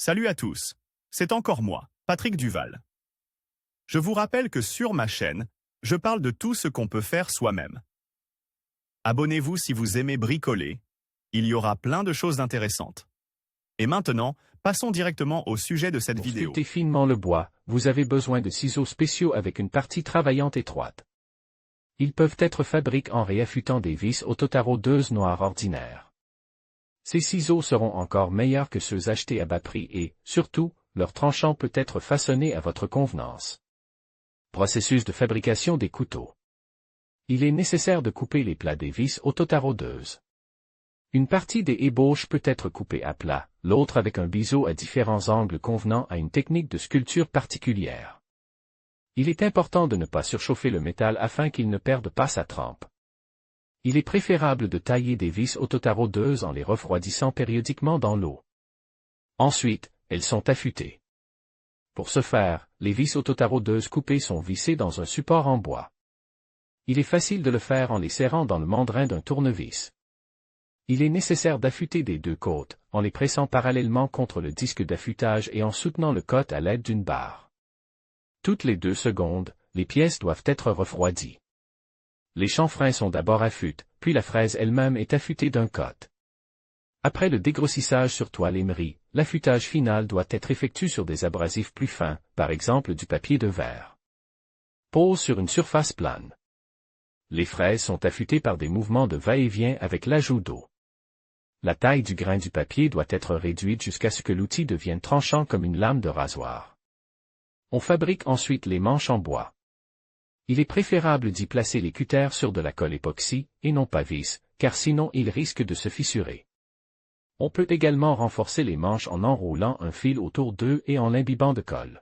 Salut à tous, c'est encore moi, Patrick Duval. Je vous rappelle que sur ma chaîne, je parle de tout ce qu'on peut faire soi-même. Abonnez-vous si vous aimez bricoler, il y aura plein de choses intéressantes. Et maintenant, passons directement au sujet de cette vidéo. Pour sculpter finement le bois, vous avez besoin de ciseaux spéciaux avec une partie travaillante étroite. Ils peuvent être fabriqués en réaffûtant des vis au Totaro-2 noires ordinaires. Ces ciseaux seront encore meilleurs que ceux achetés à bas prix et, surtout, leur tranchant peut être façonné à votre convenance. Processus de fabrication des couteaux. Il est nécessaire de couper les plats des vis au Totaro-2. Une partie des ébauches peut être coupée à plat, l'autre avec un biseau à différents angles convenant à une technique de sculpture particulière. Il est important de ne pas surchauffer le métal afin qu'il ne perde pas sa trempe. Il est préférable de tailler des vis au Totaro-2 en les refroidissant périodiquement dans l'eau. Ensuite, elles sont affûtées. Pour ce faire, les vis au Totaro-2 coupées sont vissées dans un support en bois. Il est facile de le faire en les serrant dans le mandrin d'un tournevis. Il est nécessaire d'affûter des deux côtés, en les pressant parallèlement contre le disque d'affûtage et en soutenant le côté à l'aide d'une barre. Toutes les 2 secondes, les pièces doivent être refroidies. Les chanfreins sont d'abord affûtés, puis la fraise elle-même est affûtée d'un côté. Après le dégrossissage sur toile émerie, l'affûtage final doit être effectué sur des abrasifs plus fins, par exemple du papier de verre. Pose sur une surface plane. Les fraises sont affûtées par des mouvements de va-et-vient avec l'ajout d'eau. La taille du grain du papier doit être réduite jusqu'à ce que l'outil devienne tranchant comme une lame de rasoir. On fabrique ensuite les manches en bois. Il est préférable d'y placer les cutters sur de la colle époxy, et non pas vis, car sinon ils risquent de se fissurer. On peut également renforcer les manches en enroulant un fil autour d'eux et en l'imbibant de colle.